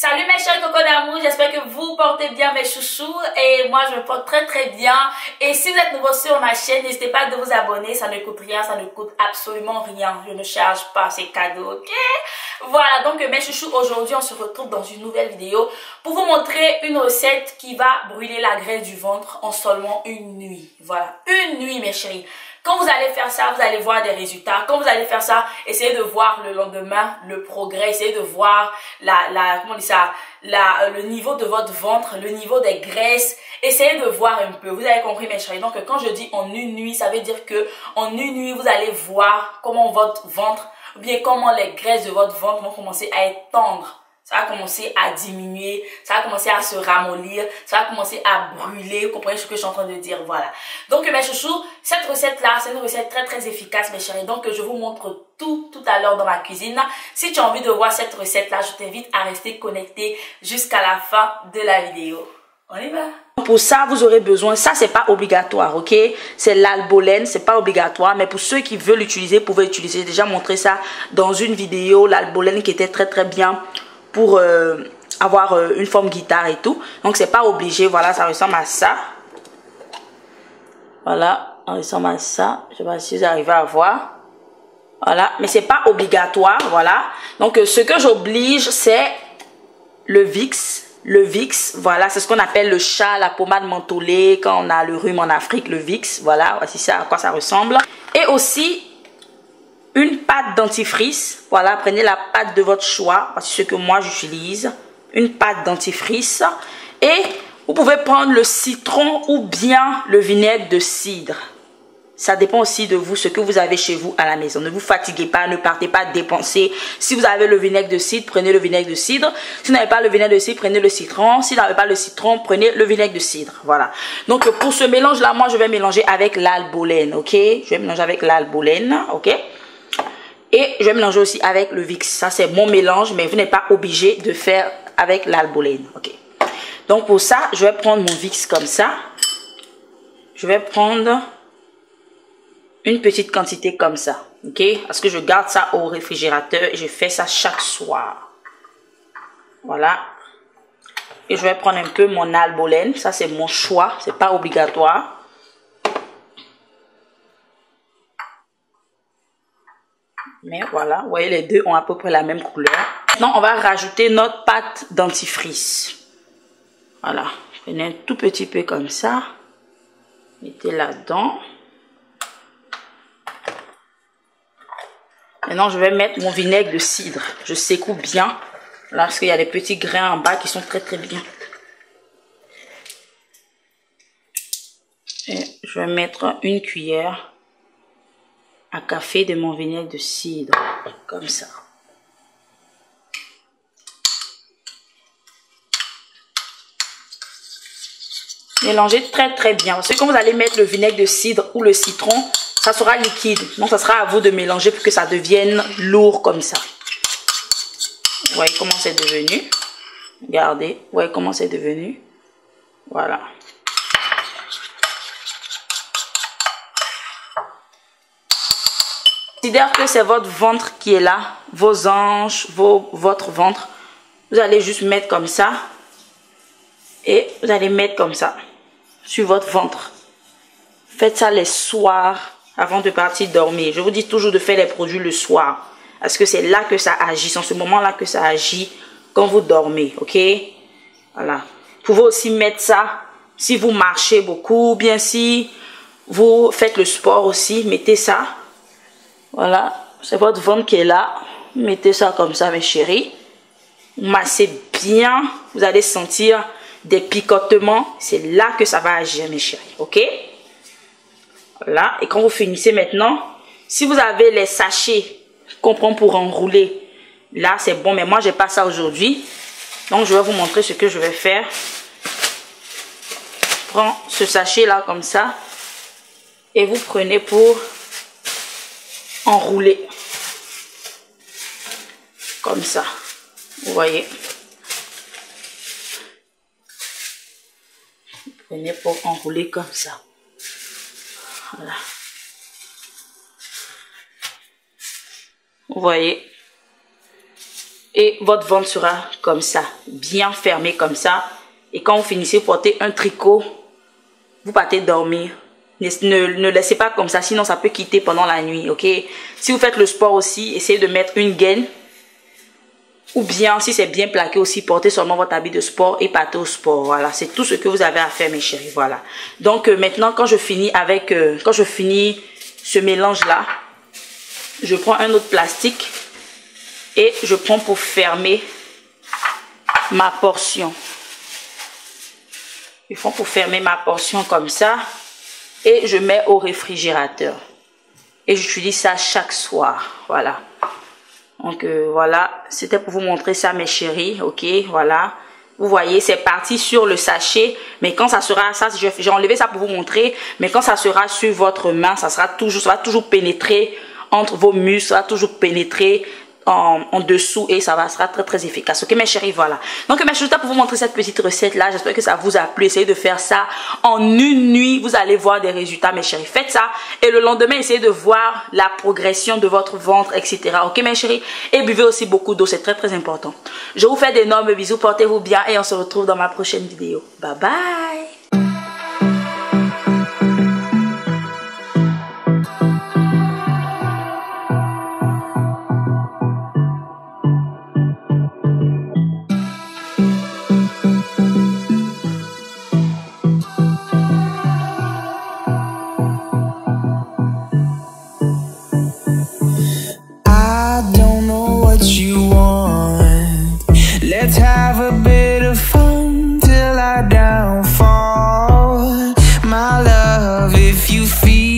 Salut mes chers cocos d'amour, j'espère que vous portez bien mes chouchous et moi je me porte très bien. Et si vous êtes nouveau sur ma chaîne, n'hésitez pas à vous abonner, ça ne coûte rien, ça ne coûte absolument rien. Je ne charge pas, c'est cadeau, ok? Voilà, donc mes chouchous, aujourd'hui on se retrouve dans une nouvelle vidéo pour vous montrer une recette qui va brûler la graisse du ventre en seulement une nuit. Voilà, une nuit mes chéris. Quand vous allez faire ça, vous allez voir des résultats. Quand vous allez faire ça, essayez de voir le lendemain le progrès. Essayez de voir comment on dit ça, le niveau de votre ventre, le niveau des graisses. Essayez de voir un peu. Vous avez compris mes chéris. Donc quand je dis en une nuit, ça veut dire que en une nuit, vous allez voir comment votre ventre, ou bien comment les graisses de votre ventre vont commencer à être tendres. Ça va commencer à diminuer, ça va commencer à se ramollir, ça va commencer à brûler. Vous comprenez ce que je suis en train de dire? Voilà. Donc mes chouchous, cette recette-là, c'est une recette très efficace mes chéris. Donc je vous montre tout à l'heure dans ma cuisine. Si tu as envie de voir cette recette-là, je t'invite à rester connecté jusqu'à la fin de la vidéo. On y va. Pour ça, vous aurez besoin, ça c'est pas obligatoire, ok? C'est l'albolène, c'est pas obligatoire, mais pour ceux qui veulent l'utiliser, vous pouvez l'utiliser. J'ai déjà montré ça dans une vidéo, l'albolène qui était très bien pour avoir une forme guitare et tout. Donc c'est pas obligé. Voilà, ça ressemble à ça. Voilà, ça ressemble à ça. Je sais pas si vous arrivez à voir. Voilà, mais c'est pas obligatoire. Voilà, donc ce que j'oblige, c'est le Vicks. Le Vicks, voilà, c'est ce qu'on appelle le chat, la pommade mentholée quand on a le rhume en Afrique, le Vicks. Voilà, voici ça à quoi ça ressemble. Et aussi une pâte dentifrice. Voilà, prenez la pâte de votre choix. Voici ce que moi j'utilise. Une pâte dentifrice. Et vous pouvez prendre le citron ou bien le vinaigre de cidre. Ça dépend aussi de vous, ce que vous avez chez vous à la maison. Ne vous fatiguez pas, ne partez pas dépenser. Si vous avez le vinaigre de cidre, prenez le vinaigre de cidre. Si vous n'avez pas le vinaigre de cidre, prenez le citron. Si vous n'avez pas le citron, prenez le vinaigre de cidre. Voilà. Donc pour ce mélange-là, moi je vais mélanger avec l'albolène, ok? Je vais mélanger avec l'albolène, ok? Et je vais mélanger aussi avec le Vicks. Ça, c'est mon mélange, mais vous n'êtes pas obligé de faire avec l'albolène. Ok. Donc, pour ça, je vais prendre mon Vicks comme ça. Je vais prendre une petite quantité comme ça. Ok. Parce que je garde ça au réfrigérateur et je fais ça chaque soir. Voilà. Et je vais prendre un peu mon albolène. Ça, c'est mon choix. C'est pas obligatoire. Mais voilà, vous voyez, les deux ont à peu près la même couleur. Maintenant, on va rajouter notre pâte dentifrice. Voilà, prenez un tout petit peu comme ça. Mettez là-dedans. Maintenant, je vais mettre mon vinaigre de cidre. Je secoue bien. Là, parce qu'il y a des petits grains en bas qui sont très bien. Et je vais mettre une cuillère à café de mon vinaigre de cidre, comme ça. Mélangez très bien, parce que quand vous allez mettre le vinaigre de cidre ou le citron, ça sera liquide. Donc ça sera à vous de mélanger pour que ça devienne lourd comme ça. Vous voyez comment c'est devenu. Regardez, vous voyez comment c'est devenu. Voilà. Considère que c'est votre ventre qui est là, vos hanches, votre ventre. Vous allez juste mettre comme ça et vous allez mettre comme ça sur votre ventre. Faites ça les soirs avant de partir dormir. Je vous dis toujours de faire les produits le soir parce que c'est là que ça agit, c'est en ce moment-là que ça agit quand vous dormez, ok? Voilà. Vous pouvez aussi mettre ça si vous marchez beaucoup, bien si vous faites le sport aussi, mettez ça. Voilà, c'est votre ventre qui est là. Mettez ça comme ça, mes chéris. Massez bien. Vous allez sentir des picotements. C'est là que ça va agir, mes chéris. Ok? Voilà. Et quand vous finissez maintenant, si vous avez les sachets qu'on prend pour enrouler, là, c'est bon. Mais moi, je n'ai pas ça aujourd'hui. Donc, je vais vous montrer ce que je vais faire. Je prends ce sachet-là comme ça. Et vous prenez pour enrouler comme ça, vous voyez. Vous prenez pour enrouler comme ça. Voilà. Vous voyez. Et votre ventre sera comme ça, bien fermé comme ça. Et quand vous finissez, vous portez un tricot, vous partez dormir. Ne laissez pas comme ça, sinon ça peut quitter pendant la nuit, ok? Si vous faites le sport aussi, essayez de mettre une gaine. Ou bien, si c'est bien plaqué aussi, portez seulement votre habit de sport et partez au sport. Voilà, c'est tout ce que vous avez à faire, mes chéris. Voilà. Donc, maintenant, quand je finis ce mélange-là, je prends un autre plastique et je prends pour fermer ma portion. Je prends pour fermer ma portion comme ça et je mets au réfrigérateur. Et j'utilise ça chaque soir. Voilà. Donc voilà, c'était pour vous montrer ça, mes chéris, ok, voilà. Vous voyez, c'est parti sur le sachet, mais quand ça sera, ça, j'ai enlevé ça pour vous montrer, mais quand ça sera sur votre main, ça va toujours pénétrer entre vos muscles, ça va toujours pénétrer en dessous et ça sera très très efficace. Ok mes chéris, voilà. Donc mes chéris, pour vous montrer cette petite recette là, j'espère que ça vous a plu. Essayez de faire ça en une nuit, vous allez voir des résultats mes chéris. Faites ça et le lendemain essayez de voir la progression de votre ventre, etc. Ok mes chéris, et buvez aussi beaucoup d'eau, c'est très très important. Je vous fais d'énormes bisous, portez-vous bien et on se retrouve dans ma prochaine vidéo. Bye bye.